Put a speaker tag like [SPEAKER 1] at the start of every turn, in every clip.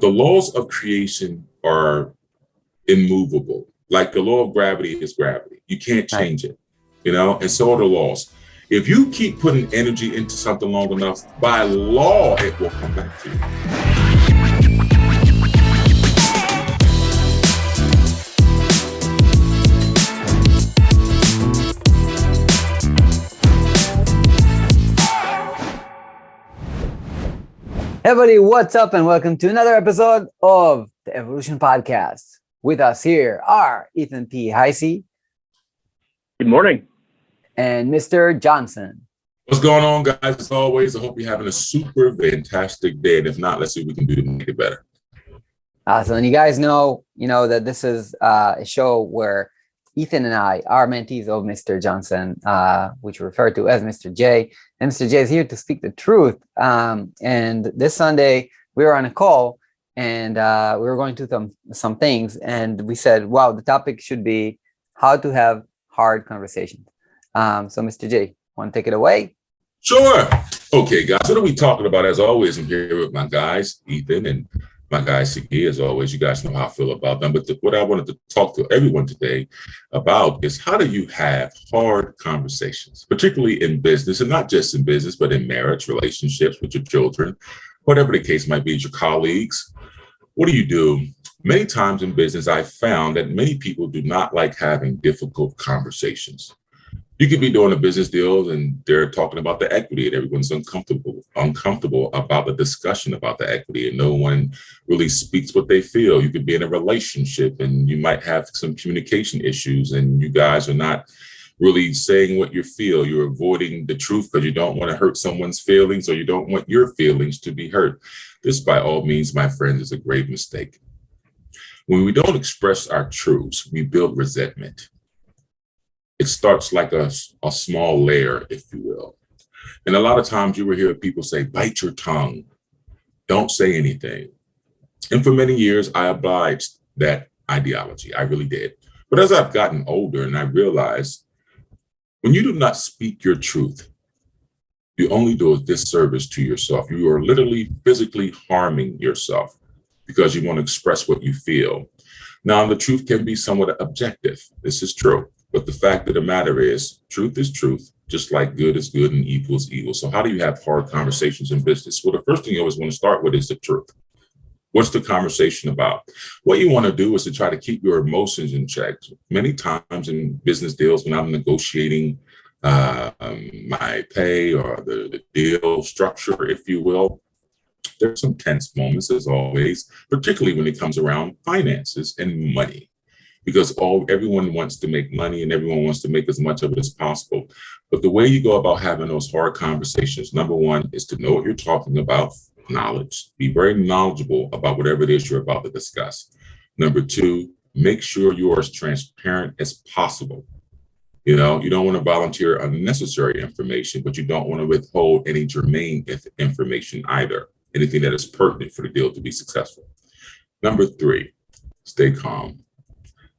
[SPEAKER 1] The laws of creation are immovable. Like the law of gravity is gravity. You can't
[SPEAKER 2] Right.
[SPEAKER 1] change it, and so are the laws. If you keep putting energy into something long enough, by law, it will come back to you.
[SPEAKER 2] Hey everybody, what's up and welcome to another episode of the Evolution Podcast. With us here are Ethan P. Heisey.
[SPEAKER 3] Good morning.
[SPEAKER 2] And Mr. Johnson.
[SPEAKER 1] What's going on, guys? As always, I hope you're having a super fantastic day. And if not, let's see what we can do to make it better.
[SPEAKER 2] Awesome. And you guys know that this is a show where Ethan and I are mentees of Mr. Johnson, which we refer to as Mr. J. And Mr. J is here to speak the truth. And this Sunday, we were on a call and we were going through some things. And we said, wow, the topic should be how to have hard conversations. So Mr. J, want to take it away?
[SPEAKER 1] Sure. Okay, guys, what are we talking about? As always, I'm here with my guys, Ethan, and my guy, Sigi. As always, you guys know how I feel about them. But what I wanted to talk to everyone today about is how do you have hard conversations, particularly in business, and not just in business, but in marriage, relationships with your children, whatever the case might be, your colleagues. What do you do? Many times in business, I've found that many people do not like having difficult conversations. You could be doing a business deal and they're talking about the equity and everyone's uncomfortable about the discussion about the equity and no one really speaks what they feel. You could be in a relationship and you might have some communication issues and you guys are not really saying what you feel. You're avoiding the truth because you don't want to hurt someone's feelings or you don't want your feelings to be hurt. This, by all means, my friends, is a grave mistake. When we don't express our truths, we build resentment. It starts like a small layer, if you will. And a lot of times you will hear people say, bite your tongue, don't say anything. And for many years, I obliged that ideology. I really did. But as I've gotten older and I realized when you do not speak your truth, you only do a disservice to yourself. You are literally physically harming yourself because you want to express what you feel. Now, the truth can be somewhat objective. This is true. But the fact of the matter is truth, just like good is good and evil is evil. So how do you have hard conversations in business? Well, the first thing you always want to start with is the truth. What's the conversation about? What you want to do is to try to keep your emotions in check. Many times in business deals, when I'm negotiating my pay or the deal structure, if you will, there's some tense moments as always, particularly when it comes around finances and money. Because everyone wants to make money and everyone wants to make as much of it as possible. But the way you go about having those hard conversations, number one, is to know what you're talking about, knowledge. Be very knowledgeable about whatever it is you're about to discuss. Number two, make sure you are as transparent as possible. You don't want to volunteer unnecessary information, but you don't want to withhold any germane information either, anything that is pertinent for the deal to be successful. Number three, stay calm.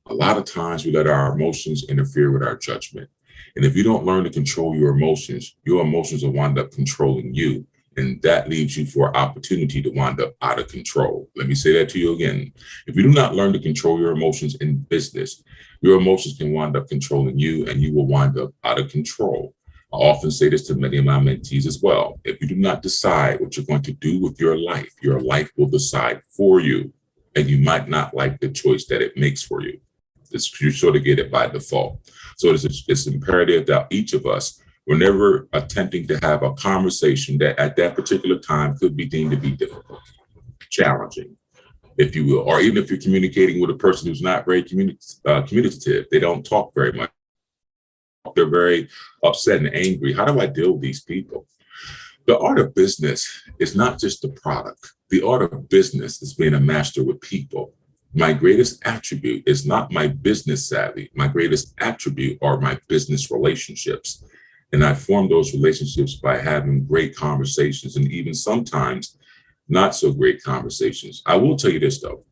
[SPEAKER 1] A lot of times we let our emotions interfere with our judgment. And if you don't learn to control your emotions will wind up controlling you. And that leaves you for opportunity to wind up out of control. Let me say that to you again. If you do not learn to control your emotions in business, your emotions can wind up controlling you and you will wind up out of control. I often say this to many of my mentees as well. If you do not decide what you're going to do with your life will decide for you. And you might not like the choice that it makes for you. You sort of get it by default. So it's imperative that each of us, whenever attempting to have a conversation that at that particular time could be deemed to be difficult, challenging, if you will, or even if you're communicating with a person who's not very communicative, they don't talk very much. They're very upset and angry. How do I deal with these people? The art of business is not just the product. The art of business is being a master with people. My greatest attribute is not my business savvy. My greatest attribute are my business relationships. And I form those relationships by having great conversations and even sometimes not so great conversations. I will tell you this though,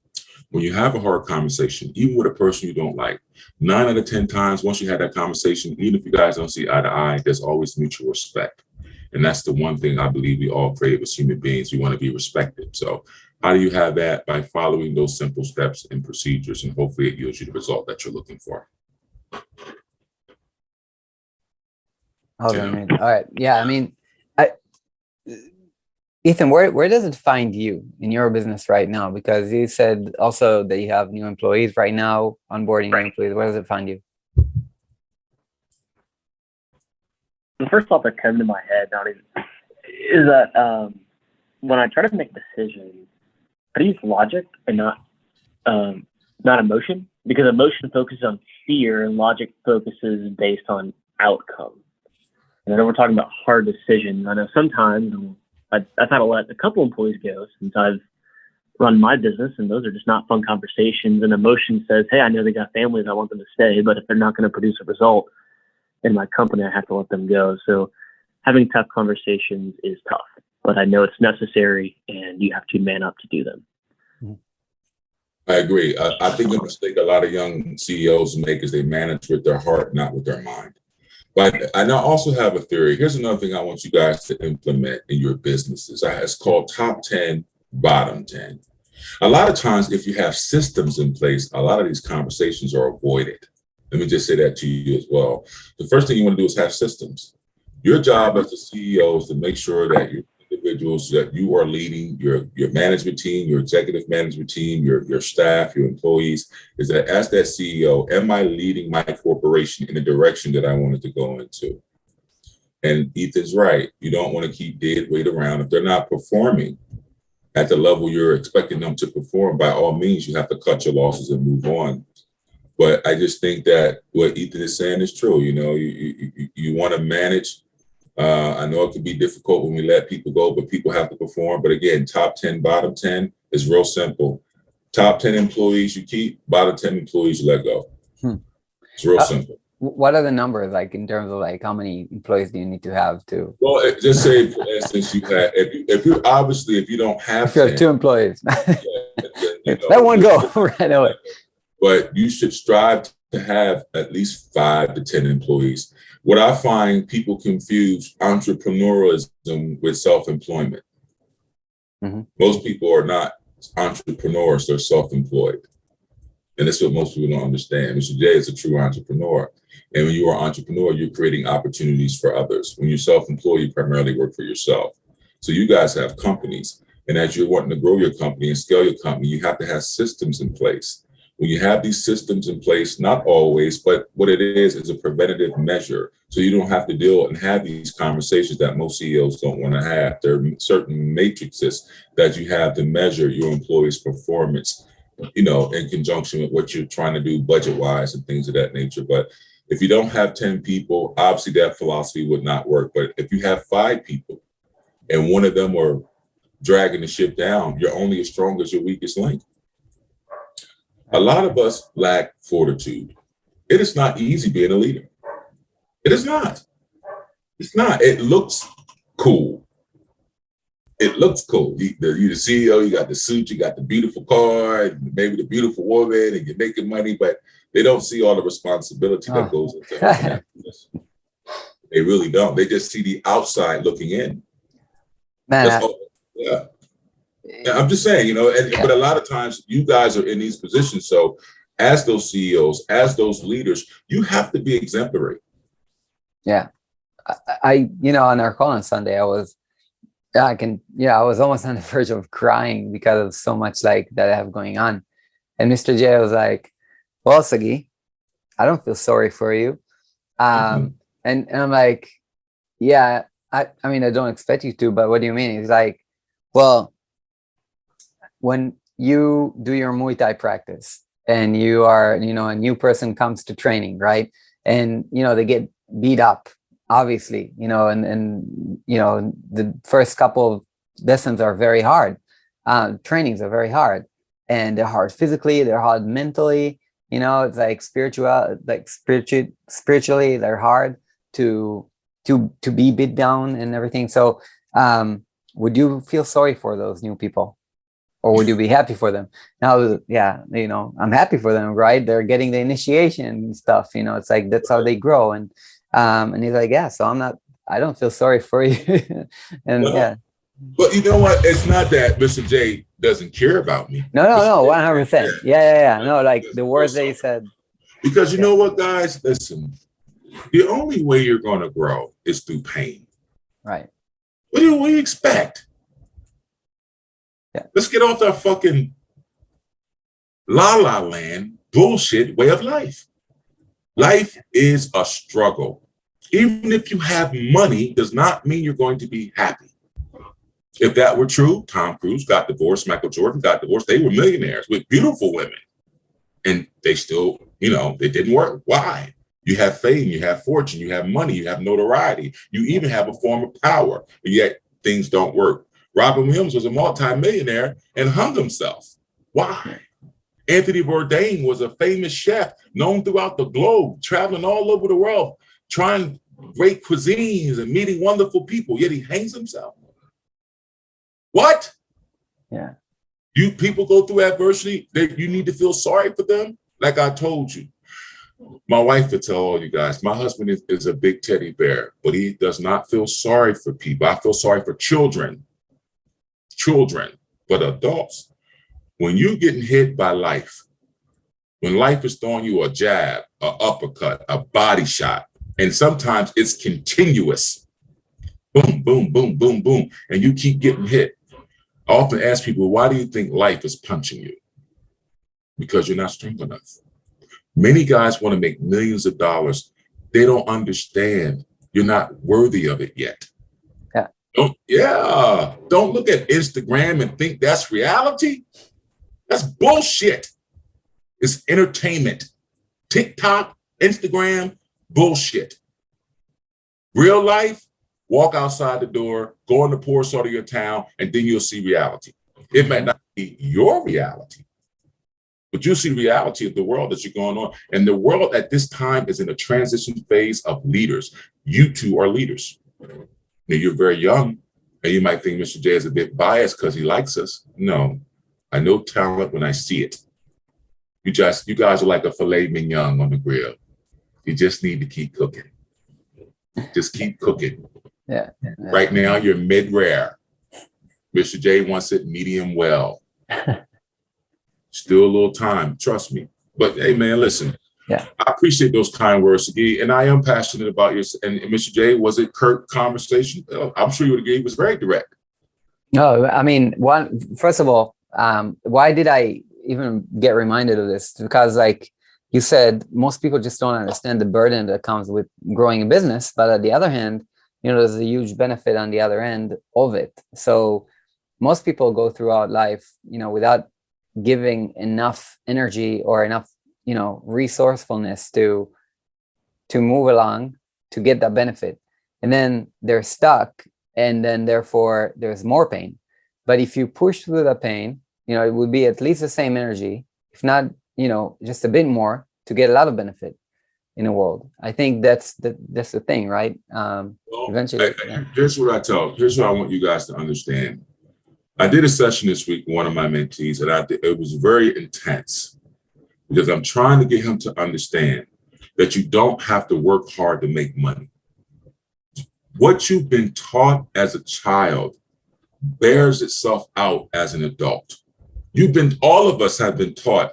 [SPEAKER 1] when you have a hard conversation, even with a person you don't like, 9 out of 10 times, once you had that conversation, even if you guys don't see eye to eye, there's always mutual respect. And that's the one thing I believe we all crave as human beings. We want to be respected. So How do you have that? By following those simple steps and procedures, and hopefully it yields you the result that you're looking for.
[SPEAKER 2] Hold
[SPEAKER 1] Yeah.
[SPEAKER 2] on a minute. All right. Yeah. I mean, Ethan, where does it find you in your business right now? Because you said also that you have new employees right now, onboarding new employees. Where does it find you?
[SPEAKER 3] The first thought that came to my head, Donnie, is that when I try to make decisions, I use logic and not emotion, because emotion focuses on fear and logic focuses based on outcome. And I know we're talking about hard decisions. I know sometimes I've had to let a couple employees go since I've run my business, and those are just not fun conversations. And emotion says, hey, I know they got families, I want them to stay, but if they're not going to produce a result in my company, I have to let them go. So having tough conversations is tough, but I know it's necessary, and you have to man up to do them.
[SPEAKER 1] I agree. I think the mistake a lot of young CEOs make is they manage with their heart, not with their mind. But I now also have a theory. Here's another thing I want you guys to implement in your businesses. It's called top 10, bottom 10. A lot of times, if you have systems in place, a lot of these conversations are avoided. Let me just say that to you as well. The first thing you want to do is have systems. Your job as the CEO is to make sure that your individuals that you are leading, your management team, your executive management team, your staff, your employees, is that as that CEO, am I leading my corporation in the direction that I wanted to go into? And Ethan's right. You don't want to keep dead weight around. If they're not performing at the level you're expecting them to perform, by all means, you have to cut your losses and move on. But I just think that what Ethan is saying is true. You know, you want to manage. I know it can be difficult when we let people go, but people have to perform. But again, top 10, bottom 10 is real simple. Top 10 employees you keep, bottom 10 employees you let go. It's real simple.
[SPEAKER 2] What are the numbers like in terms of like how many employees do you need to have to?
[SPEAKER 1] Well, just say, for instance, you have, if you don't have,
[SPEAKER 2] if you have
[SPEAKER 1] 10,
[SPEAKER 2] 2 employees,
[SPEAKER 1] then,
[SPEAKER 2] let one go right away.
[SPEAKER 1] But you should strive to have at least 5 to 10 employees. What I find people confuse entrepreneurialism with self-employment.
[SPEAKER 2] Mm-hmm.
[SPEAKER 1] Most people are not entrepreneurs, they're self-employed. And that's what most people don't understand. Mr. J is a true entrepreneur. And when you are an entrepreneur, you're creating opportunities for others. When you're self-employed, you primarily work for yourself. So you guys have companies. And as you're wanting to grow your company and scale your company, you have to have systems in place. When you have these systems in place, not always, but what it is a preventative measure. So you don't have to deal and have these conversations that most CEOs don't want to have. There are certain matrices that you have to measure your employees' performance, you know, in conjunction with what you're trying to do budget-wise and things of that nature. But if you don't have 10 people, obviously that philosophy would not work. But if you have 5 people and one of them are dragging the ship down, you're only as strong as your weakest link. A lot of us lack fortitude. It is not easy being a leader. It is not. It's not. It looks cool. It looks cool. You're the CEO, you got the suit, you got the beautiful car, maybe the beautiful woman, and you're making money, but they don't see all the responsibility that goes into that. They really don't. They just see the outside looking in.
[SPEAKER 2] Man,
[SPEAKER 1] Yeah. I'm just saying, you know, but a lot of times you guys are in these positions. So as those CEOs, as those leaders, you have to be exemplary.
[SPEAKER 2] Yeah. I you know, on our call on Sunday, I was almost on the verge of crying because of so much like that I have going on. And Mr. J was like, well, Sagi, I don't feel sorry for you. And I'm like, yeah, I mean, I don't expect you to, but what do you mean? He's like, well, when you do your Muay Thai practice and you are, you know, a new person comes to training, right? And, you know, they get beat up, obviously, you know, and you know, the first couple of lessons are very hard. Trainings are very hard, and they're hard physically, they're hard mentally, you know, it's like spiritually, they're hard to be beat down and everything. So would you feel sorry for those new people? Or would you be happy for them? Now, yeah, you know, I'm happy for them, right? They're getting the initiation and stuff, you know, it's like, that's how they grow. And he's like, yeah, so I don't feel sorry for you. And
[SPEAKER 1] well,
[SPEAKER 2] yeah.
[SPEAKER 1] But you know what? It's not that Mr. J doesn't care about me.
[SPEAKER 2] No, 100%. Yeah. No, like the words that you said.
[SPEAKER 1] Because you know what, guys? Listen, the only way you're going to grow is through pain.
[SPEAKER 2] Right.
[SPEAKER 1] What do you expect?
[SPEAKER 2] Yeah.
[SPEAKER 1] Let's get off that fucking la la land bullshit way of life. Life is a struggle. Even if you have money, does not mean you're going to be happy. If that were true, Tom Cruise got divorced, Michael Jordan got divorced. They were millionaires with beautiful women. And they still, they didn't work. Why? You have fame, you have fortune, you have money, you have notoriety. You even have a form of power, and yet things don't work. Robin Williams was a multimillionaire and hung himself. Why? Anthony Bourdain was a famous chef known throughout the globe, traveling all over the world, trying great cuisines and meeting wonderful people, yet he hangs himself. What?
[SPEAKER 2] Yeah.
[SPEAKER 1] You people go through adversity, you need to feel sorry for them. Like I told you, my wife would tell all you guys, my husband is a big teddy bear, but he does not feel sorry for people. I feel sorry for children, but adults, when you getting hit by life, when life is throwing you a jab, an uppercut, a body shot, and sometimes it's continuous, boom, boom, boom, boom, boom, and you keep getting hit. I often ask people, why do you think life is punching you? Because you're not strong enough. Many guys want to make millions of dollars. They don't understand you're not worthy of it yet. Don't look at Instagram and think that's reality. That's bullshit. It's entertainment. TikTok, Instagram, bullshit. Real life, walk outside the door, go in the poor side of your town, and then you'll see reality. It might not be your reality, but you'll see the reality of the world that you're going on. And the world at this time is in a transition phase of leaders. You two are leaders. Now, you're very young, and you might think Mr. J is a bit biased because he likes us. No, I know talent when I see it. You guys are like a filet mignon on the grill. You just need to keep cooking. Just keep cooking.
[SPEAKER 2] Yeah.
[SPEAKER 1] Right now, you're mid-rare. Mr. J wants it medium well. Still a little time, trust me. But hey, man, listen.
[SPEAKER 2] Yeah.
[SPEAKER 1] I appreciate those kind words, Sagi, and I am passionate about your. And Mr. J, was it curt conversation? I'm sure you would agree. It was very direct.
[SPEAKER 2] No, I mean, first of all, why did I even get reminded of this? Because, like you said, most people just don't understand the burden that comes with growing a business. But on the other hand, there's a huge benefit on the other end of it. So most people go throughout life, without giving enough energy or enough, resourcefulness to move along to get that benefit. And then they're stuck, and then therefore there's more pain. But if you push through the pain, it would be at least the same energy, if not, just a bit more, to get a lot of benefit in the world. I think that's the thing, right? Eventually.
[SPEAKER 1] Here's what I want you guys to understand. I did a session this week with one of my mentees, and it was very intense because I'm trying to get him to understand that you don't have to work hard to make money. What you've been taught as a child bears itself out as an adult. All of us have been taught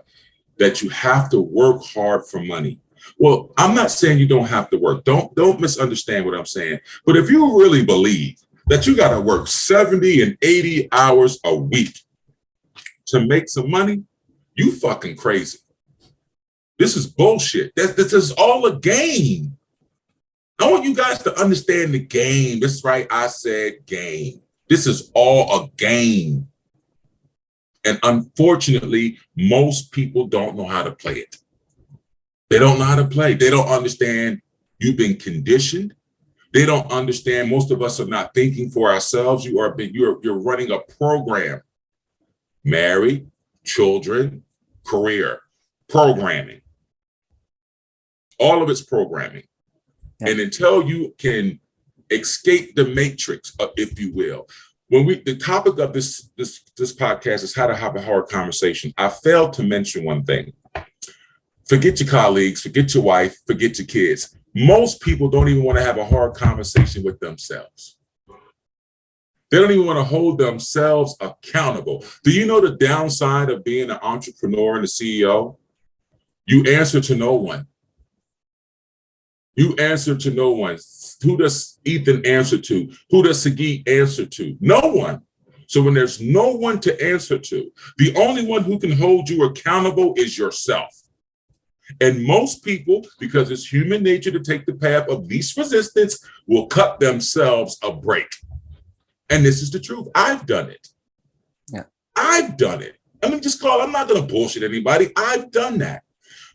[SPEAKER 1] that you have to work hard for money. Well, I'm not saying you don't have to work. Don't misunderstand what I'm saying. But if you really believe that you got to work 70 and 80 hours a week to make some money, you fucking crazy. This is bullshit. This is all a game. I want you guys to understand the game. That's right. I said game. This is all a game. And unfortunately, most people don't know how to play it. They don't know how to play. They don't understand you've been conditioned. They don't understand. Most of us are not thinking for ourselves. You're running a program. Married, children, career, programming. All of it's programming. Yeah. And until you can escape the matrix, if you will. The topic of this podcast is how to have a hard conversation. I failed to mention one thing. Forget your colleagues, forget your wife, forget your kids. Most people don't even want to have a hard conversation with themselves. They don't even want to hold themselves accountable. Do you know the downside of being an entrepreneur and a CEO? You answer to no one. You answer to no one. Who does Ethan answer to? Who does Sagi answer to? No one. So when there's no one to answer to, the only one who can hold you accountable is yourself. And most people, because it's human nature to take the path of least resistance, will cut themselves a break. And this is the truth. I've done it.
[SPEAKER 2] Yeah.
[SPEAKER 1] I've done it. I'm not going to bullshit anybody. I've done that.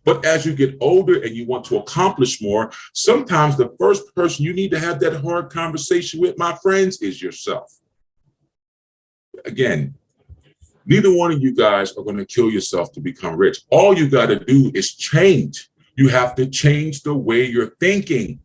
[SPEAKER 1] But as you get older and you want to accomplish more, sometimes the first person you need to have that hard conversation with, my friends, is yourself. Again, neither one of you guys are going to kill yourself to become rich. All you got to do is change. You have to change the way you're thinking.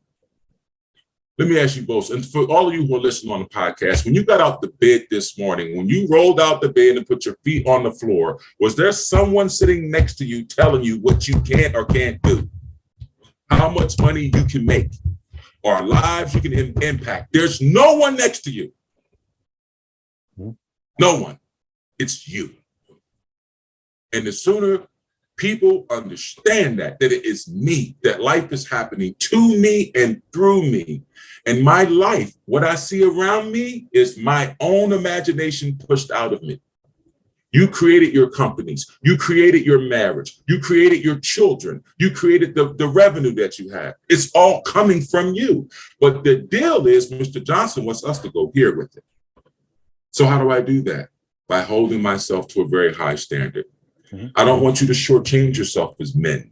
[SPEAKER 1] Let me ask you both, and for all of you who are listening on the podcast, when you got out the bed this morning, when you rolled out the bed and put your feet on the floor, was there someone sitting next to you telling you what you can or can't do? How much money you can make? Or lives you can impact? There's no one next to you. No one. It's you. And the sooner people understand that it is me, that life is happening to me and through me. And my life, what I see around me is my own imagination pushed out of me. You created your companies. You created your marriage. You created your children. You created the revenue that you have. It's all coming from you. But the deal is, Mr. Johnson wants us to go here with it. So how do I do that? By holding myself to a very high standard. Mm-hmm. I don't want you to shortchange yourself as men.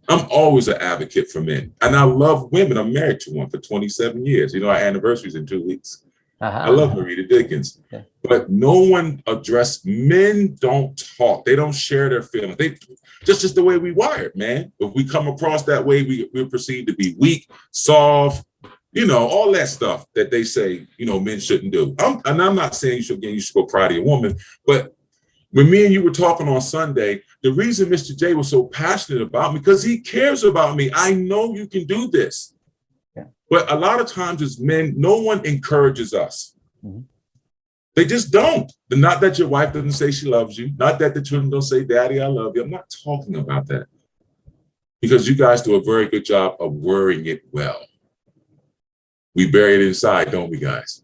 [SPEAKER 1] I'm always an advocate for men. And I love women. I'm married to one for 27 years. You know, our anniversary's in 2 weeks. I love Marita Dickens. Okay. But no one addressed, men don't talk. They don't share their feelings. They just the way we wired, man. If we come across that way, we're perceived to be weak, soft, you know, all that stuff that they say, you know, men shouldn't do. I'm not saying you should go cry to your woman, but when me and you were talking on Sunday, the reason Mr. J was so passionate about me, because he cares about me. I know you can do this. Yeah. But a lot of times as men, no one encourages us. Mm-hmm. They just don't. Not that your wife doesn't say she loves you. Not that the children don't say, Daddy, I love you. I'm not talking about that. Because you guys do a very good job of worrying it well. We bury it inside, don't we, guys?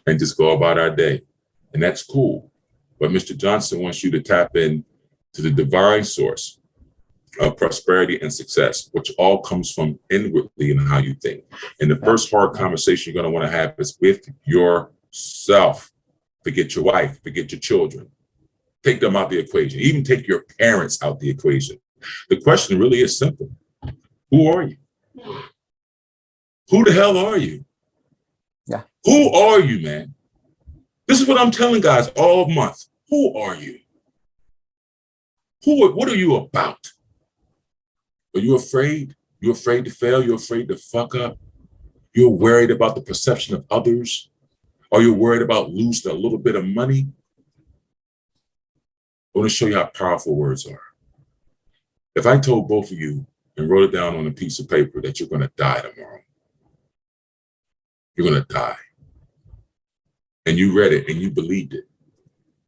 [SPEAKER 1] And just go about our day. And that's cool. But Mr. Johnson wants you to tap in to the divine source of prosperity and success, which all comes from inwardly in how you think. And the first hard conversation you're going to want to have is with yourself. Forget your wife, forget your children. Take them out the equation. Even take your parents out the equation. The question really is simple. Who are you? Who the hell are you? Yeah. Who are you, man? This is what I'm telling guys all month. Who are you? What are you about? Are you afraid? You're afraid to fail? You're afraid to fuck up? You're worried about the perception of others? Are you worried about losing a little bit of money? I want to show you how powerful words are. If I told both of you and wrote it down on a piece of paper that you're going to die tomorrow, you're going to die, and you read it and you believed it,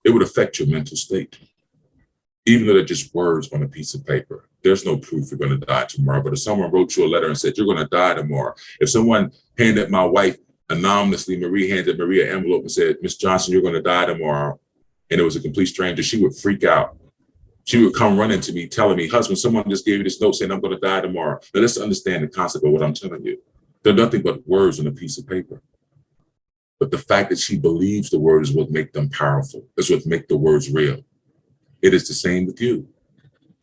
[SPEAKER 1] it would affect your mental state. Even though they're just words on a piece of paper. There's no proof you're going to die tomorrow. But if someone wrote you a letter and said, you're going to die tomorrow, if someone handed my wife anonymously, Marie handed Maria an envelope and said, Miss Johnson, you're going to die tomorrow, and it was a complete stranger, she would freak out. She would come running to me, telling me, husband, someone just gave you this note saying I'm going to die tomorrow. Now let's understand the concept of what I'm telling you. They're nothing but words on a piece of paper. But the fact that she believes the word is what makes them powerful. It's what makes the words real. It is the same with you.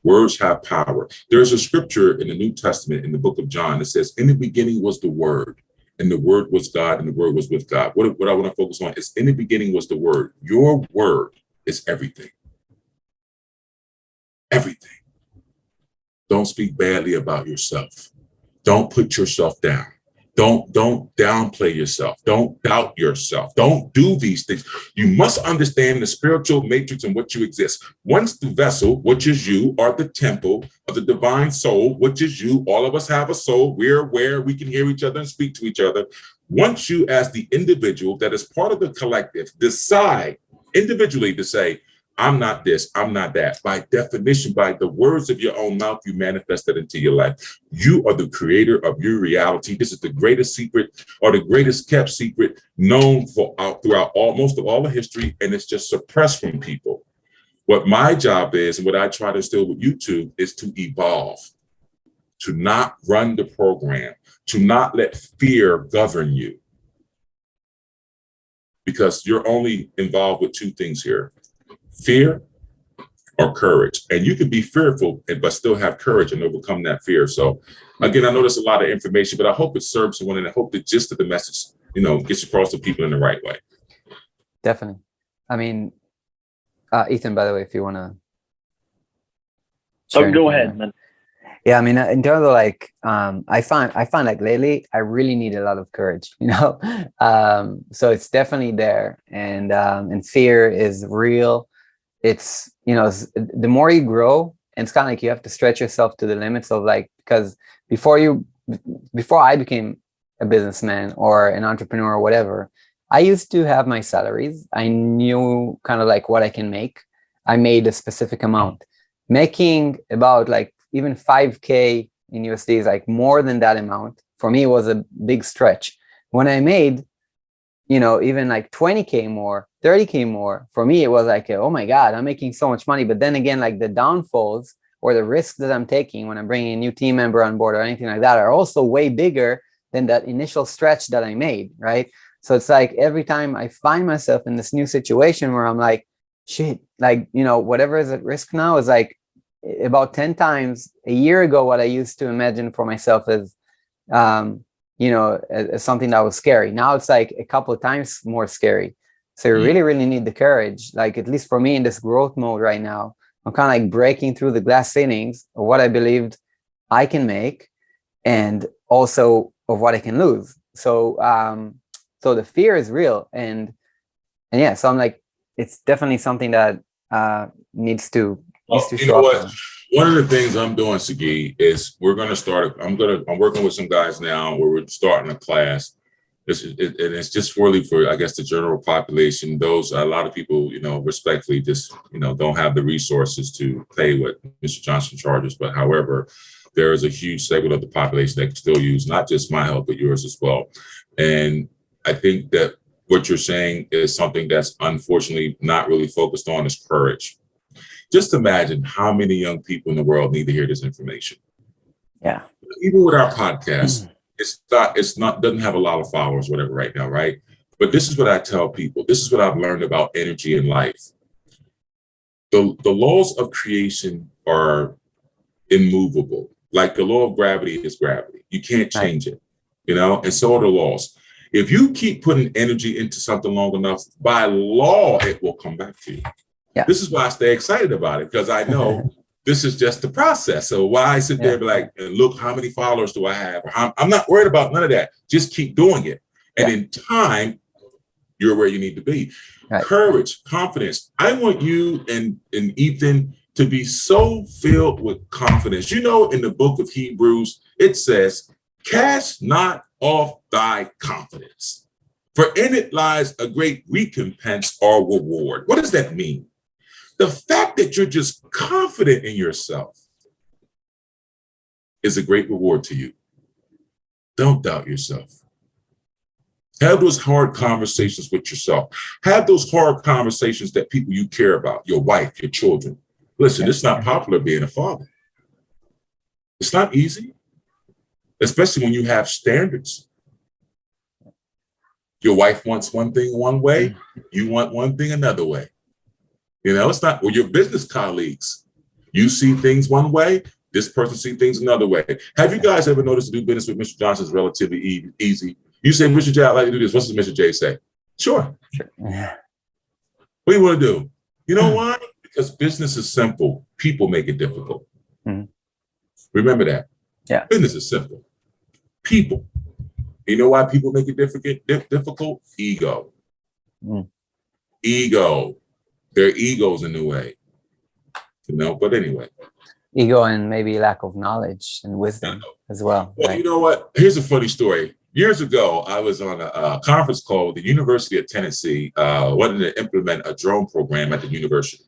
[SPEAKER 1] Words have power. There's a scripture in the New Testament in the book of John that says, in the beginning was the word, and the word was God, and the word was with God. What I want to focus on is in the beginning was the word. Your word is everything. Everything. Don't speak badly about yourself. Don't put yourself down. Don't downplay yourself. Don't doubt yourself. Don't do these things. You must understand the spiritual matrix in which you exist. Once the vessel, which is you, are the temple of the divine soul, which is you. All of us have a soul. We're aware. We can hear each other and speak to each other. Once you, as the individual that is part of the collective, decide individually to say, I'm not this, I'm not that. By definition, by the words of your own mouth, you manifest that into your life. You are the creator of your reality. This is the greatest secret, or the greatest kept secret known for throughout most of all the history, and it's just suppressed from people. What my job is, and what I try to instill with YouTube, is to evolve, to not run the program, to not let fear govern you. Because you're only involved with two things here: fear or courage. And you can be fearful but still have courage and overcome that fear. So again, I know there's a lot of information, but I hope it serves someone, and I hope the gist of the message, gets across to people in the right way.
[SPEAKER 2] Definitely. I mean, Ethan, by the way, if you want to.
[SPEAKER 3] So go ahead, man.
[SPEAKER 2] Yeah, I mean, in terms of like, I find like lately, I really need a lot of courage, so it's definitely there, and fear is real. It's, the more you grow, and it's kind of like you have to stretch yourself to the limits of like, because before I became a businessman or an entrepreneur or whatever, I used to have my salaries. I knew kind of like what I can make. I made a specific amount. Making about like even 5K in USD is like more than that amount. For me, it was a big stretch. When I made, even like 20K more, 30K more, for me, it was like, oh my God, I'm making so much money. But then again, like the downfalls or the risks that I'm taking when I'm bringing a new team member on board or anything like that are also way bigger than that initial stretch that I made, right? So it's like every time I find myself in this new situation where I'm like, shit, like, whatever is at risk now is like about 10 times a year ago what I used to imagine for myself as, as something that was scary. Now it's like a couple of times more scary. So you really, really need the courage. Like, at least for me in this growth mode right now, I'm kind of like breaking through the glass ceilings of what I believed I can make, and also of what I can lose. So, so the fear is real. And yeah, so I'm like, it's definitely something that needs to show up.
[SPEAKER 1] One of the things I'm doing, Sagi, is we're going to start. I'm working with some guys now where we're starting a class. And it's just really for, I guess, the general population. A lot of people, respectfully, just, don't have the resources to pay what Mr. Johnson charges. But however, there is a huge segment of the population that can still use not just my help, but yours as well. And I think that what you're saying is something that's unfortunately not really focused on is courage. Just imagine how many young people in the world need to hear this information.
[SPEAKER 2] Yeah.
[SPEAKER 1] Even with our podcast, doesn't have a lot of followers, whatever, right now, right? But this is what I tell people. This is what I've learned about energy in life. The laws of creation are immovable. Like the law of gravity is gravity. You can't change it, and so are the laws. If you keep putting energy into something long enough, by law, it will come back to you.
[SPEAKER 2] Yeah.
[SPEAKER 1] This is why I stay excited about it, because I know this is just the process. So why I sit there and be like, look, how many followers do I have? I'm not worried about none of that. Just keep doing it. And in time, you're where you need to be. Right. Courage, confidence. I want you and Ethan to be so filled with confidence. In the book of Hebrews, it says, cast not off thy confidence, for in it lies a great recompense or reward. What does that mean? The fact that you're just confident in yourself is a great reward to you. Don't doubt yourself. Have those hard conversations with yourself. Have those hard conversations that people you care about, your wife, your children. Listen, it's not popular being a father. It's not easy, especially when you have standards. Your wife wants one thing one way, you want one thing another way. It's not, your business colleagues. You see things one way, this person sees things another way. Have you guys ever noticed to do business with Mr. Johnson is relatively easy? You say, Mr. J, I'd like to do this. What does Mr. J say? Sure.
[SPEAKER 2] Yeah.
[SPEAKER 1] What do you want to do? You know why? Because business is simple. People make it difficult. Mm-hmm. Remember that.
[SPEAKER 2] Yeah.
[SPEAKER 1] Business is simple. People. You know why people make it difficult? Ego. Ego. Their ego's in the way. But anyway.
[SPEAKER 2] Ego and maybe lack of knowledge and wisdom as well.
[SPEAKER 1] Well,
[SPEAKER 2] right?
[SPEAKER 1] You know what? Here's a funny story. Years ago, I was on a conference call with the University of Tennessee, wanting to implement a drone program at the university.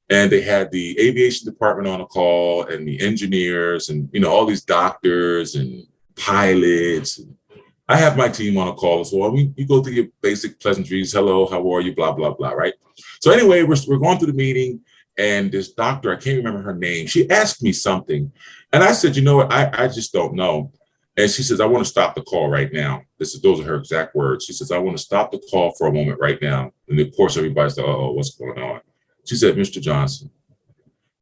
[SPEAKER 1] And they had the aviation department on a call and the engineers and, all these doctors and pilots. I have my team on a call as well. You go through your basic pleasantries. Hello, how are you? Blah, blah, blah, right? So anyway, we're going through the meeting, and this doctor, I can't remember her name, she asked me something. And I said, you know what? I just don't know. And she says, I want to stop the call right now. Those are her exact words. She says, I want to stop the call for a moment right now. And of course, everybody's like, oh, what's going on? She said, Mr. Johnson,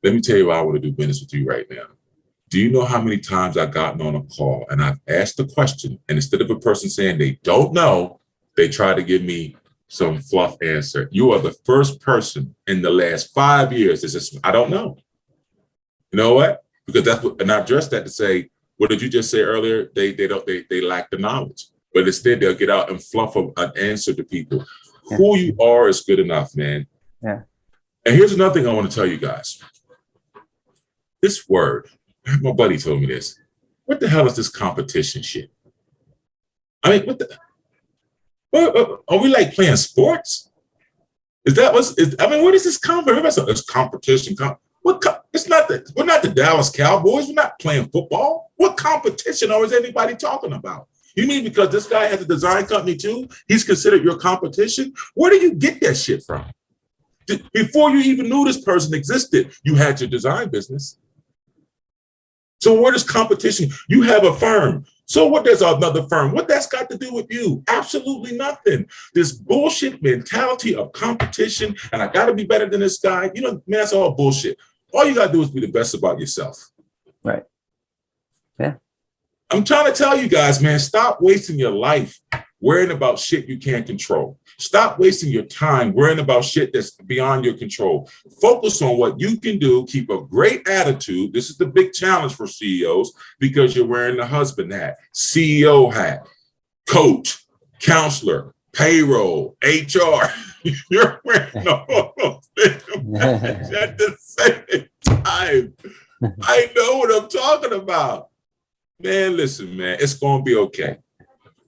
[SPEAKER 1] let me tell you why I want to do business with you right now. Do you know how many times I've gotten on a call and I've asked the question, and instead of a person saying they don't know, they try to give me some fluff answer. You are the first person in the last 5 years that says, I don't know. You know what? Because that's what, and I addressed that to say, what did you just say earlier? They lack the knowledge, but instead they'll get out and fluff an answer to people. Yeah. Who you are is good enough, man.
[SPEAKER 2] Yeah.
[SPEAKER 1] And here's another thing I want to tell you guys. This word, my buddy told me this. What the hell is this competition shit? I mean, are we like playing sports? Is that what is this competition? It's competition. It's not we're not the Dallas Cowboys. We're not playing football. What competition is anybody talking about? You mean because this guy has a design company too, he's considered your competition? Where do you get that shit from? Before you even knew this person existed, you had your design business. So where does competition? You have a firm. So what does another firm? What that's got to do with you? Absolutely nothing. This bullshit mentality of competition, and I got to be better than this guy. Man, that's all bullshit. All you got to do is be the best about yourself.
[SPEAKER 2] Right. Yeah.
[SPEAKER 1] I'm trying to tell you guys, man, stop wasting your life worrying about shit you can't control. Stop wasting your time worrying about shit that's beyond your control. Focus on what you can do. Keep a great attitude. This is the big challenge for CEOs because you're wearing the husband hat, CEO hat, coach, counselor, payroll, HR. You're wearing all those things at the same time. I know what I'm talking about. Man, listen, man, it's going to be okay.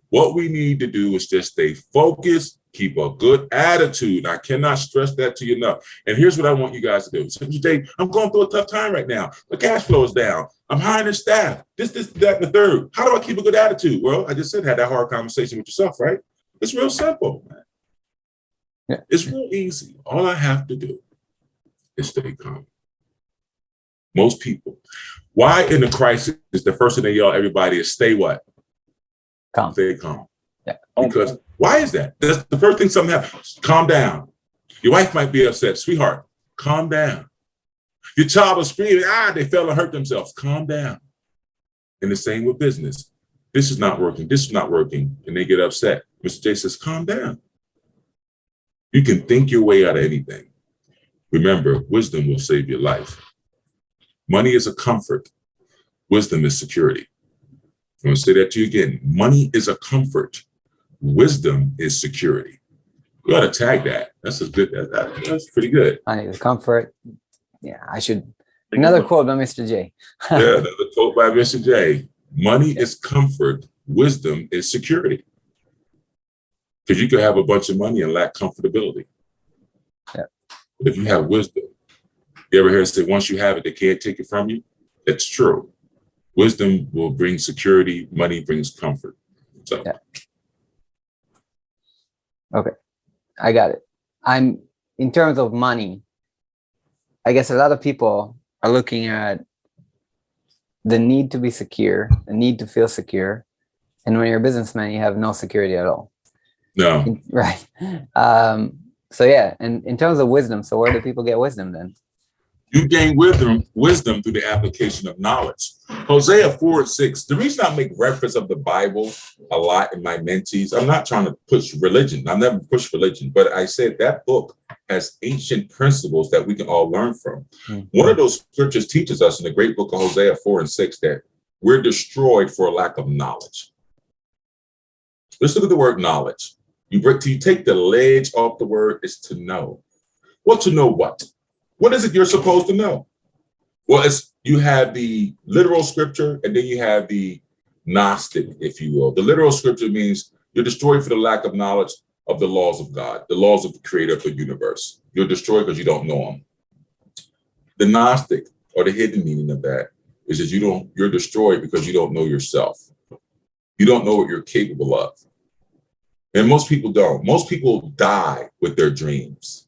[SPEAKER 1] What we need to do is just stay focused, keep a good attitude. I cannot stress that to you enough. And here's what I want you guys to do. So today, I'm going through a tough time right now. The cash flow is down. I'm hiring a staff. This, that, and the third. How do I keep a good attitude? Well, I just said, had that hard conversation with yourself, right? It's real simple, man. Yeah. It's real easy. All I have to do is stay calm. Most people. Why in the crisis is the first thing they yell at everybody is stay what?
[SPEAKER 2] Calm.
[SPEAKER 1] Stay calm.
[SPEAKER 2] Yeah.
[SPEAKER 1] Because why is that? That's the first thing something happens. Calm down. Your wife might be upset. Sweetheart, calm down. Your child is screaming, they fell and hurt themselves. Calm down. And the same with business. This is not working. This is not working. And they get upset. Mr. J says, calm down. You can think your way out of anything. Remember, wisdom will save your life. Money is a comfort. Wisdom is security. I'm going to say that to you again. Money is a comfort. Wisdom is security. You ought to tag that. That's pretty good.
[SPEAKER 2] Money is a comfort. Yeah, I should. Another quote by Mr. J.
[SPEAKER 1] Yeah, another quote by Mr. J. Money is comfort. Wisdom is security. Because you could have a bunch of money and lack comfortability.
[SPEAKER 2] Yeah.
[SPEAKER 1] But if you have wisdom, you ever hear it say, once you have it, they can't take it from you? It's true. Wisdom will bring security. Money brings comfort. So.
[SPEAKER 2] Yeah. Okay, I got it. In terms of money, I guess a lot of people are looking at the need to be secure, the need to feel secure. And when you're a businessman, you have no security at all.
[SPEAKER 1] No.
[SPEAKER 2] Right. So yeah, and in terms of wisdom, so where do people get wisdom then?
[SPEAKER 1] You gain wisdom through the application of knowledge. Hosea 4:6. The reason I make reference of the Bible a lot in my mentees, I'm not trying to push religion. I've never pushed religion, but I said that book has ancient principles that we can all learn from. Mm-hmm. One of those scriptures teaches us in the great book of Hosea 4:6 that we're destroyed for a lack of knowledge. Let's look at the word knowledge. You take the ledge off the word is to know. Well, to know what? What is it you're supposed to know? Well, you have the literal scripture, and then you have the Gnostic, if you will. The literal scripture means you're destroyed for the lack of knowledge of the laws of God, the laws of the creator of the universe. You're destroyed because you don't know them. The Gnostic, or the hidden meaning of that, is that you're destroyed because you don't know yourself. You don't know what you're capable of. And most people don't. Most people die with their dreams.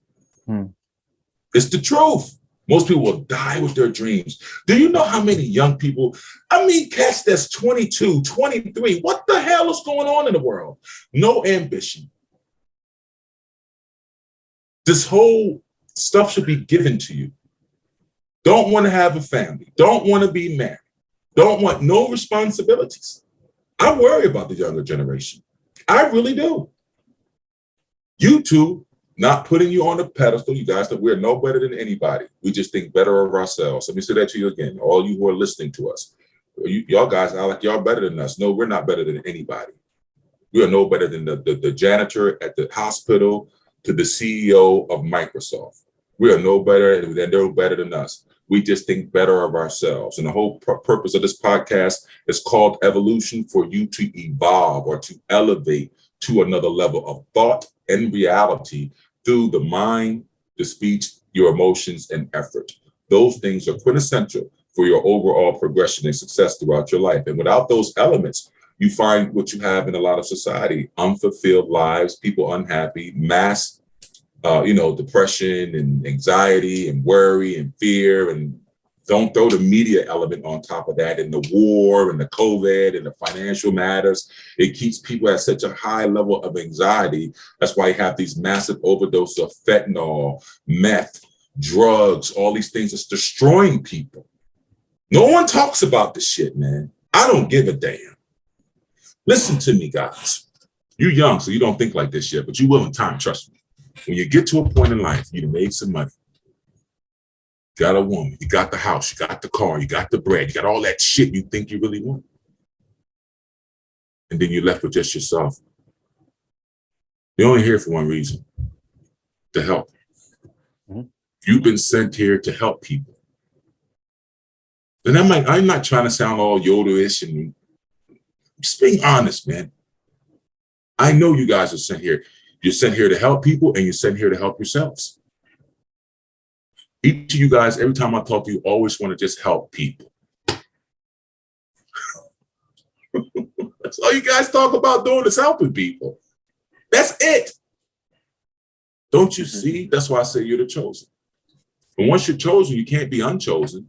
[SPEAKER 1] It's the truth. Most people will die with their dreams. Do you know how many young people, cats that's 22, 23, what the hell is going on in the world? No ambition. This whole stuff should be given to you. Don't want to have a family. Don't want to be married. Don't want no responsibilities. I worry about the younger generation. I really do. You two, not putting you on a pedestal, you guys, that we're no better than anybody. We just think better of ourselves. Let me say that to you again, all you who are listening to us. Y'all guys are like y'all better than us. No, we're not better than anybody. We are no better than the janitor at the hospital to the CEO of Microsoft. We are no better than they're better than us. We just think better of ourselves. And the whole purpose of this podcast is called evolution, for you to evolve or to elevate to another level of thought and reality through the mind, the speech, your emotions, and effort. Those things are quintessential for your overall progression and success throughout your life. And without those elements, you find what you have in a lot of society: unfulfilled lives, people unhappy, mass depression and anxiety and worry and fear. And don't throw the media element on top of that, and the war and the COVID and the financial matters. It keeps people at such a high level of anxiety. That's why you have these massive overdoses of fentanyl, meth, drugs, all these things that's destroying people. No one talks about this shit, man. I don't give a damn. Listen to me, guys. You're young, so you don't think like this yet, but you will in time, trust me. When you get to a point in life, you made some money. You got a woman, you got the house, you got the car, you got the bread, you got all that shit you think you really want. And then you're left with just yourself. You're only here for one reason: to help. You've been sent here to help people. And I'm not trying to sound all Yoda-ish, and just being honest, man. I know you guys are sent here. You're sent here to help people, and you're sent here to help yourselves. Each of you guys, every time I talk to you, always want to just help people. That's all you guys talk about doing, is helping people. That's it. Don't you see? That's why I say you're the chosen. And once you're chosen, you can't be unchosen.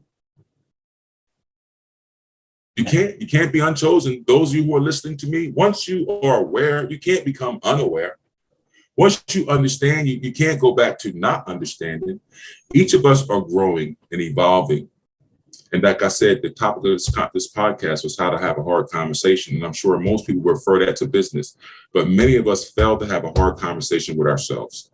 [SPEAKER 1] You can't be unchosen. Those of you who are listening to me, once you are aware, you can't become unaware. Once you understand, you can't go back to not understanding. Each of us are growing and evolving. And like I said, the topic of this podcast was how to have a hard conversation. And I'm sure most people refer that to business, but many of us fail to have a hard conversation with ourselves.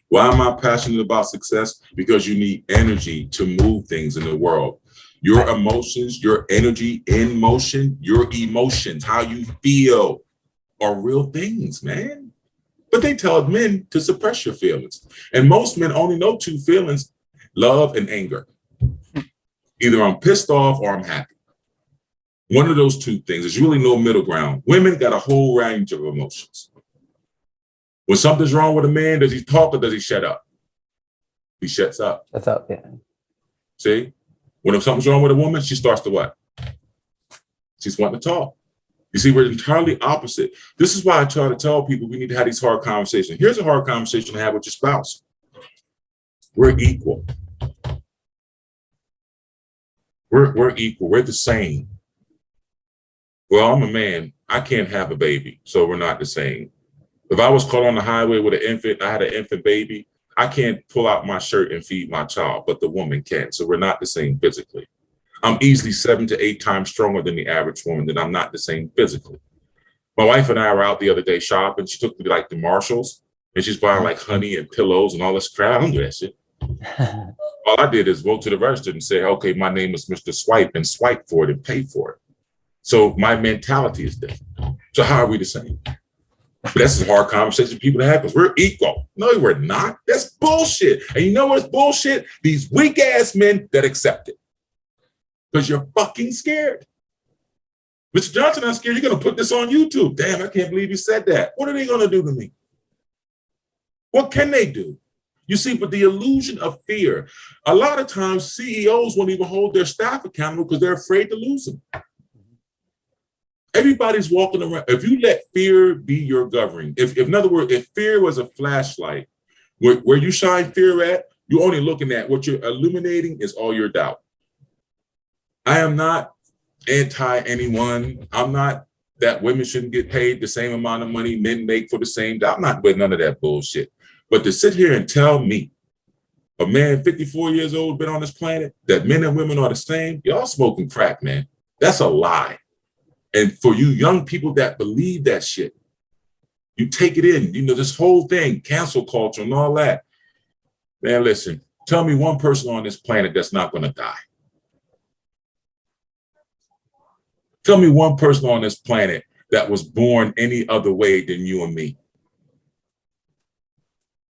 [SPEAKER 1] Why am I passionate about success? Because you need energy to move things in the world. Your emotions, your energy in motion, your emotions, how you feel are real things, man. But they tell men to suppress your feelings. And most men only know two feelings: love and anger. Either I'm pissed off or I'm happy. One of those two things. There's really no middle ground. Women got a whole range of emotions. When something's wrong with a man, does he talk or does he shut up? He shuts up.
[SPEAKER 2] That's up, yeah.
[SPEAKER 1] See? When something's wrong with a woman, she starts to what? She's wanting to talk. You see, we're entirely opposite. This is why I try to tell people we need to have these hard conversations. Here's a hard conversation to have with your spouse. We're equal. We're equal. We're the same. Well, I'm a man. I can't have a baby, so we're not the same. If I was caught on the highway with an infant, I had an infant baby, I can't pull out my shirt and feed my child, but the woman can. So we're not the same physically. I'm easily 7 to 8 times stronger than the average woman, that I'm not the same physically. My wife and I were out the other day shopping. She took me like the Marshalls, and she's buying like honey and pillows and all this crap. I don't do that shit. All I did is go to the register and say, okay, my name is Mr. Swipe, and swipe for it and pay for it. So my mentality is different. So how are we the same? But that's a hard conversation people to have, because we're equal. No, we're not. That's bullshit. And you know what's bullshit? These weak ass men that accept it. Because you're fucking scared. Mr. Johnson, I'm scared you're going to put this on YouTube. Damn, I can't believe you said that. What are they going to do to me? What can they do? You see, but the illusion of fear, a lot of times CEOs won't even hold their staff accountable because they're afraid to lose them. Everybody's walking around. If you let fear be your governing, if in other words, if fear was a flashlight, where you shine fear at, you're only looking at what you're illuminating is all your doubt. I am not anti anyone. I'm not that women shouldn't get paid the same amount of money men make for the same job. I'm not with none of that bullshit. But to sit here and tell me, a man 54 years old, been on this planet, that men and women are the same, y'all smoking crack, man. That's a lie. And for you young people that believe that shit, you take it in, this whole thing, cancel culture and all that. Man, listen, tell me one person on this planet that's not going to die. Tell me one person on this planet that was born any other way than you and me.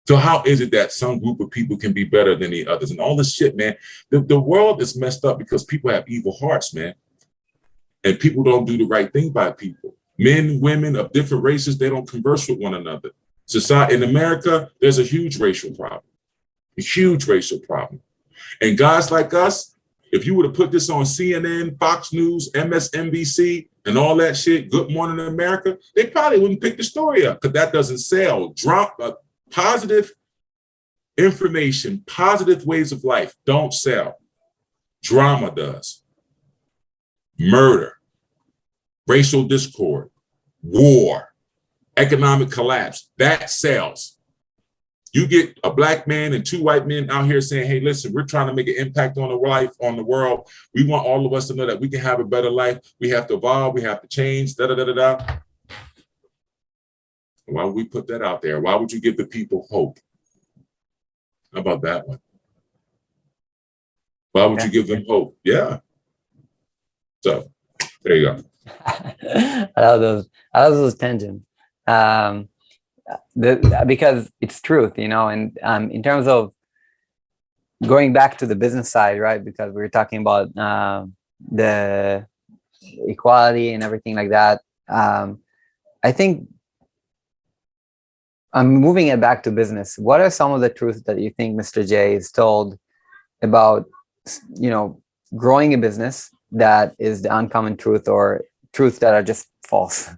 [SPEAKER 1] So how is it that some group of people can be better than the others? And all this shit, man, the world is messed up because people have evil hearts, man. And people don't do the right thing by people. Men, women of different races, they don't converse with one another. Society in America, there's a huge racial problem. A huge racial problem. And guys like us, if you were to put this on CNN, Fox News, MSNBC, and all that shit, Good Morning America, they probably wouldn't pick the story up because that doesn't sell. Positive information, positive ways of life don't sell. Drama does. Murder, racial discord, war, economic collapse, that sells. You get a black man and two white men out here saying, hey, listen, we're trying to make an impact on the life, on the world. We want all of us to know that we can have a better life. We have to evolve. We have to change, da-da-da-da-da. Why would we put that out there? Why would you give the people hope? How about that one? Why would you give them hope? Yeah. So there you go.
[SPEAKER 2] I love those tangents. Because it's truth, and in terms of going back to the business side, right? Because we were talking about the equality and everything like that. I think I'm moving it back to business. What are some of the truths that you think Mr. J is told about, growing a business that is the uncommon truth or truths that are just false?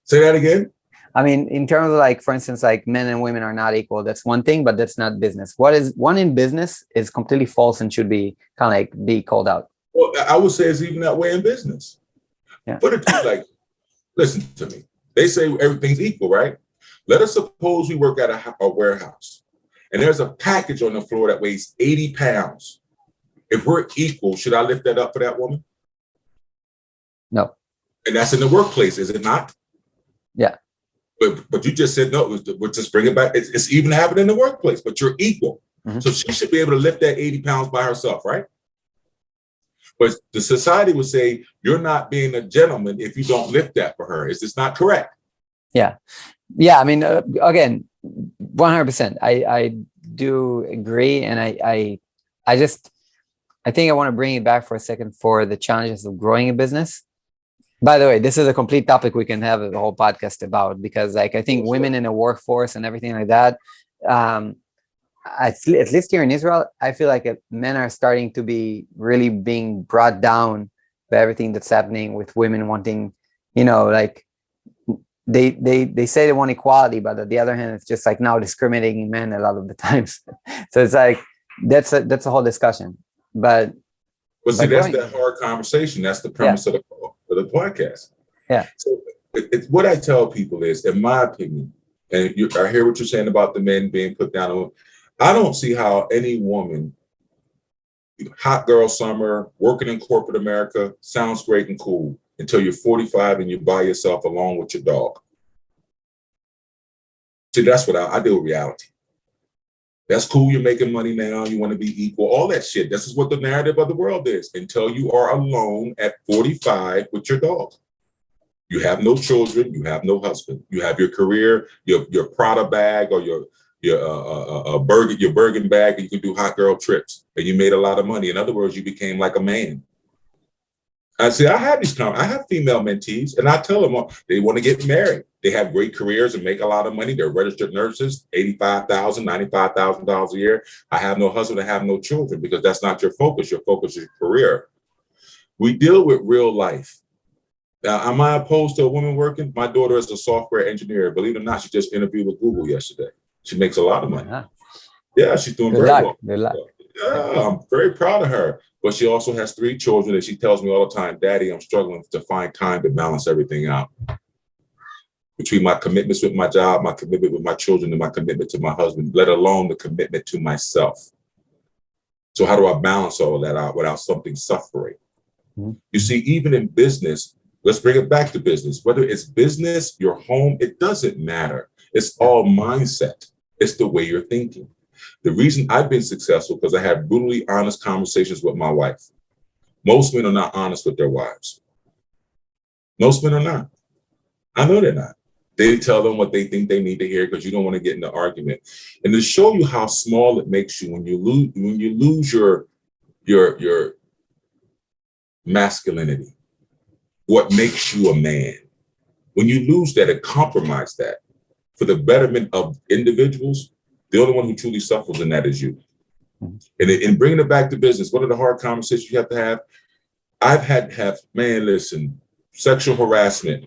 [SPEAKER 1] Say that again.
[SPEAKER 2] I mean, in terms of for instance, men and women are not equal. That's one thing, but that's not business. What is one in business is completely false and should be kind of be called out.
[SPEAKER 1] Well, I would say it's even that way in business.
[SPEAKER 2] Yeah.
[SPEAKER 1] Put it to listen to me. They say everything's equal, right? Let us suppose we work at a warehouse and there's a package on the floor that weighs 80 pounds. If we're equal, should I lift that up for that woman?
[SPEAKER 2] No.
[SPEAKER 1] And that's in the workplace, is it not?
[SPEAKER 2] Yeah.
[SPEAKER 1] But you just said no, we'll just bring it back. It's even happening in the workplace, but you're equal. Mm-hmm. So she should be able to lift that 80 pounds by herself, right? But the society would say, you're not being a gentleman if you don't lift that for her. Is this not correct?
[SPEAKER 2] Yeah. Yeah. I mean, again, 100%. I do agree. And I think I want to bring it back for a second for the challenges of growing a business. By the way, this is a complete topic we can have a whole podcast about, because I think women in the workforce and everything like that, at least here in Israel, I feel like men are starting to be really being brought down by everything that's happening with women wanting, they say they want equality, but on the other hand, it's just now discriminating men a lot of the times. So it's that's a whole discussion. But
[SPEAKER 1] see, that's that hard conversation. That's the premise of the podcast.
[SPEAKER 2] Yeah.
[SPEAKER 1] So what I tell people is, in my opinion, and I hear what you're saying about the men being put down. I don't see how any woman, hot girl summer, working in corporate America, sounds great and cool until you're 45 and you're by yourself alone with your dog. See, that's what I deal with reality. That's cool. You're making money now. You want to be equal. All that shit. This is what the narrative of the world is until you are alone at 45 with your dog. You have no children. You have no husband. You have your career, your Prada bag or your Bergen bag, and you can do hot girl trips. And you made a lot of money. In other words, you became like a man. I say, I have female mentees, and I tell them they want to get married. They have great careers and make a lot of money. They're registered nurses, $85,000, $95,000 a year. I have no husband, I have no children, because that's not your focus. Your focus is your career. We deal with real life. Now, am I opposed to a woman working? My daughter is a software engineer. Believe it or not, she just interviewed with Google yesterday. She makes a lot of money. Yeah, she's doing very well.
[SPEAKER 2] Good luck.
[SPEAKER 1] Yeah, I'm very proud of her. But she also has 3 children, and she tells me all the time, Daddy, I'm struggling to find time to balance everything out. Between my commitments with my job, my commitment with my children, and my commitment to my husband, let alone the commitment to myself. So how do I balance all of that out without something suffering? Mm-hmm. You see, even in business, let's bring it back to business. Whether it's business, your home, it doesn't matter. It's all mindset. It's the way you're thinking. The reason I've been successful because I have brutally honest conversations with my wife. Most men are not honest with their wives. Most men are not. I know they're not. They tell them what they think they need to hear because you don't want to get in the argument. And to show you how small it makes you when you lose your masculinity, what makes you a man. When you lose that and compromise that for the betterment of individuals, the only one who truly suffers in that is you. And in bringing it back to business, what are the hard conversations you have to have? I've had to have, listen, sexual harassment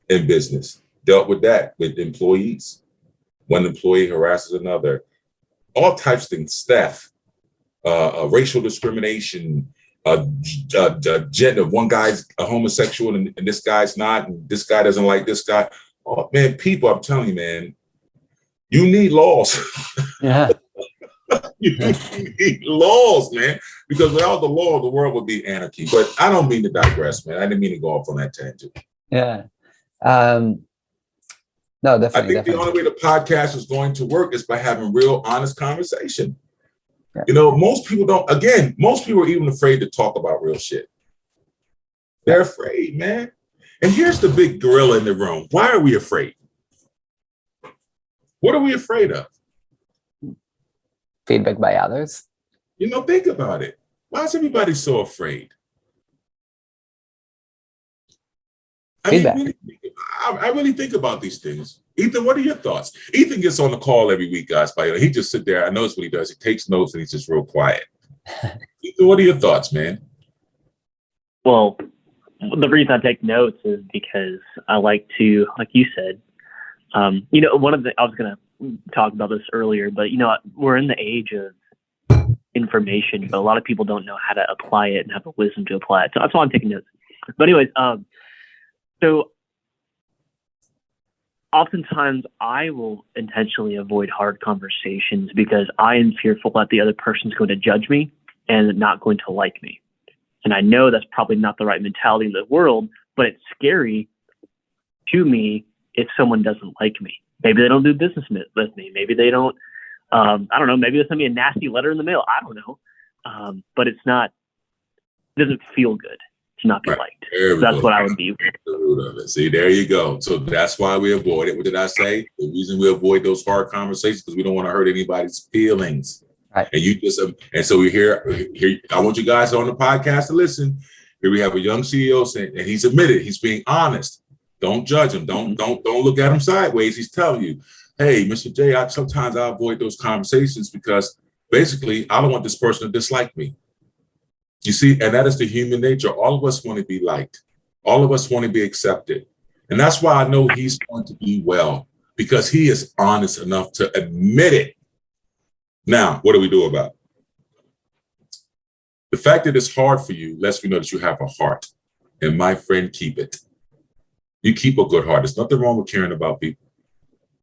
[SPEAKER 1] in business. Dealt with that with employees. One employee harasses another. All types of things, theft, racial discrimination, gender. One guy's a homosexual and this guy's not, and this guy doesn't like this guy. Oh, man, people, I'm telling you, man, you need laws.
[SPEAKER 2] Yeah.
[SPEAKER 1] You need laws, man, because without the law, the world would be anarchy. But I don't mean to digress, man. I didn't mean to go off on that tangent.
[SPEAKER 2] Yeah. No, definitely.
[SPEAKER 1] I think the only way the podcast is going to work is by having real, honest conversation.
[SPEAKER 2] Yeah.
[SPEAKER 1] You know, most people are even afraid to talk about real shit. They're afraid, man. And here's the big gorilla in the room. Why are we afraid? What are we afraid of?
[SPEAKER 2] Feedback by others.
[SPEAKER 1] You know, think about it. Why is everybody so afraid?
[SPEAKER 2] Feedback.
[SPEAKER 1] I really think about these things. Ethan, what are your thoughts? Ethan gets on the call every week, guys. By the way, he just sit there. I notice what he does. He takes notes and he's just real quiet. Ethan, what are your thoughts, man?
[SPEAKER 3] Well, the reason I take notes is because I like to, like you said, I was going to talk about this earlier, but we're in the age of information, but a lot of people don't know how to apply it and have the wisdom to apply it. So that's why I'm taking notes. But anyways, so oftentimes I will intentionally avoid hard conversations because I am fearful that the other person's going to judge me and not going to like me. And I know that's probably not the right mentality in the world, but it's scary to me if someone doesn't like me. Maybe they don't do business with me. Maybe they don't, I don't know, maybe they send me a nasty letter in the mail. I don't know. But it doesn't feel good to not be liked. So that's what I would be.
[SPEAKER 1] See, there you go. So that's why we avoid it. What did I say? The reason we avoid those hard conversations because we don't want to hurt anybody's feelings.
[SPEAKER 2] Right.
[SPEAKER 1] And you just and so we here. I want you guys on the podcast to listen. Here we have a young CEO saying, and he's admitted he's being honest. Don't judge him. Don't look at him sideways. He's telling you, hey, Mr. J, sometimes I avoid those conversations because basically I don't want this person to dislike me. You see, and that is the human nature. All of us want to be liked. All of us want to be accepted. And that's why I know he's going to be well, because he is honest enough to admit it. Now, what do we do about it? The fact that it's hard for you lets me know that you have a heart. And my friend, keep it. You keep a good heart. There's nothing wrong with caring about people.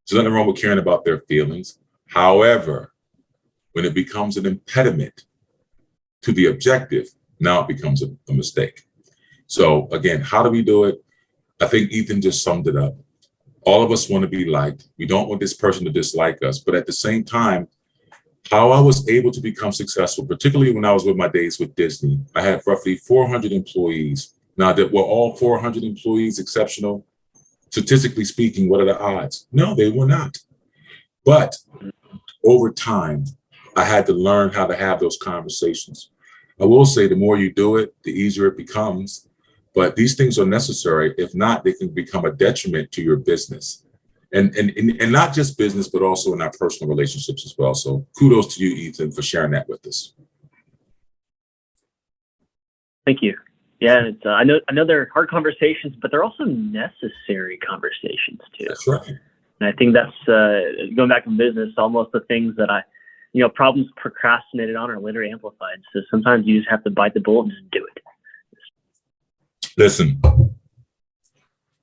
[SPEAKER 1] There's nothing wrong with caring about their feelings. However, when it becomes an impediment to the objective, now it becomes a mistake. So again, how do we do it? I think Ethan just summed it up. All of us want to be liked. We don't want this person to dislike us. But at the same time, how I was able to become successful, particularly when I was with my days with Disney, I had roughly 400 employees. Now, that were all 400 employees exceptional? Statistically speaking, what are the odds? No, they were not. But over time, I had to learn how to have those conversations. I will say the more you do it, the easier it becomes. But these things are necessary. If not, they can become a detriment to your business. And not just business, but also in our personal relationships as well. So kudos to you, Ethan, for sharing that with us.
[SPEAKER 3] Thank you. Yeah, it's, I know they're hard conversations, but they're also necessary conversations too.
[SPEAKER 1] That's right.
[SPEAKER 3] And I think that's going back to business. Almost the things that problems procrastinated on are later amplified. So sometimes you just have to bite the bullet and just do it.
[SPEAKER 1] Listen,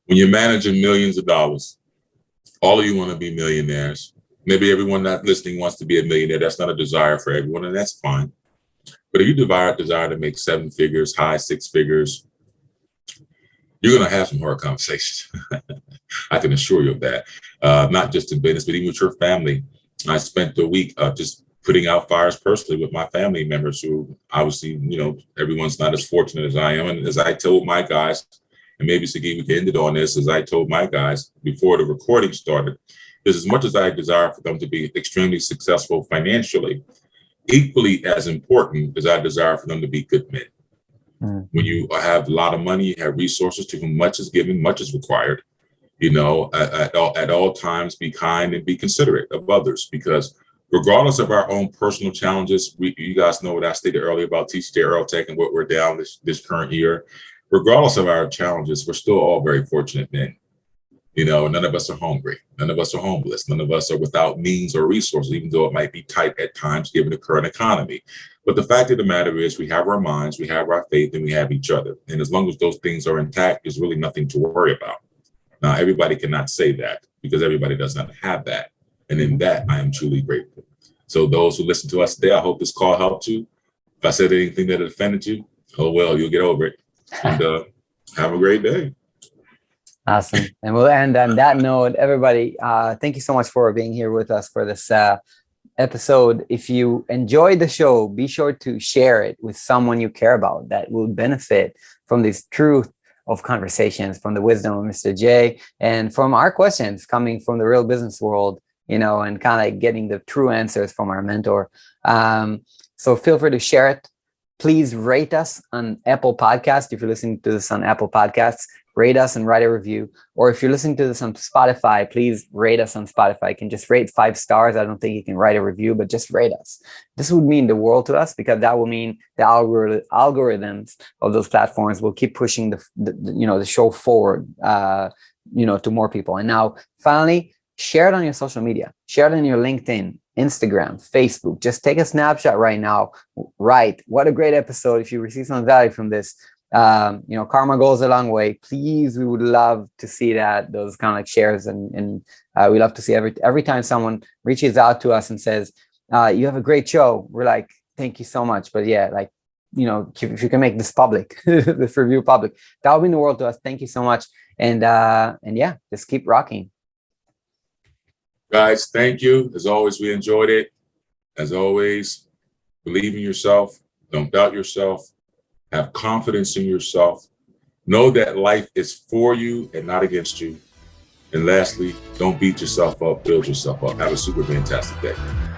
[SPEAKER 1] when you're managing millions of dollars, all of you want to be millionaires. Maybe everyone not listening wants to be a millionaire. That's not a desire for everyone, and that's fine. But if you desire to make 7 figures, high 6 figures, you're going to have some hard conversations. I can assure you of that. Not just in business, but even with your family. I spent the week just putting out fires personally with my family members who obviously, everyone's not as fortunate as I am. And as I told my guys, and maybe Sagi, we can end it on this, as I told my guys before the recording started, is as much as I desire for them to be extremely successful financially, equally as important as I desire for them to be good men. When you have a lot of money, you have resources, to whom much is given, much is required. At all times, be kind and be considerate of others, because regardless of our own personal challenges, you guys know what I stated earlier about TCJ Earl Tech and what we're down this current year. Regardless of our challenges, we're still all very fortunate men. None of us are hungry. None of us are homeless. None of us are without means or resources, even though it might be tight at times given the current economy. But the fact of the matter is, we have our minds, we have our faith, and we have each other. And as long as those things are intact, there's really nothing to worry about. Now, everybody cannot say that, because everybody does not have that. And in that, I am truly grateful. So those who listen to us today, I hope this call helped you. If I said anything that offended you, oh, well, you'll get over it. And have a great day.
[SPEAKER 2] Awesome. And we'll end on that note. Everybody, thank you so much for being here with us for this episode. If you enjoyed the show, be sure to share it with someone you care about that will benefit from this truth of conversations, from the wisdom of Mr. J, and from our questions coming from the real business world, and kind of getting the true answers from our mentor. So feel free to share it. Please rate us on Apple Podcasts. If you're listening to this on Apple Podcasts, rate us and write a review. Or if you're listening to this on Spotify, please rate us on Spotify. You can just rate 5 stars. I don't think you can write a review, but just rate us. This would mean the world to us, because that will mean the algorithms of those platforms will keep pushing the show forward, to more people. And now, finally, share it on your social media. Share it on your LinkedIn, Instagram, Facebook. Just take a snapshot right now. Right. What a great episode. If you receive some value from this, karma goes a long way. Please, we would love to see those kind of like shares, and we love to see every time someone reaches out to us and says, you have a great show. We're like, thank you so much. But yeah, if you can make this public, this review public, that would mean the world to us. Thank you so much. And yeah, just keep rocking.
[SPEAKER 1] Guys, thank you. As always, we enjoyed it. As always, believe in yourself. Don't doubt yourself. Have confidence in yourself. Know that life is for you and not against you. And lastly, don't beat yourself up, build yourself up. Have a super fantastic day.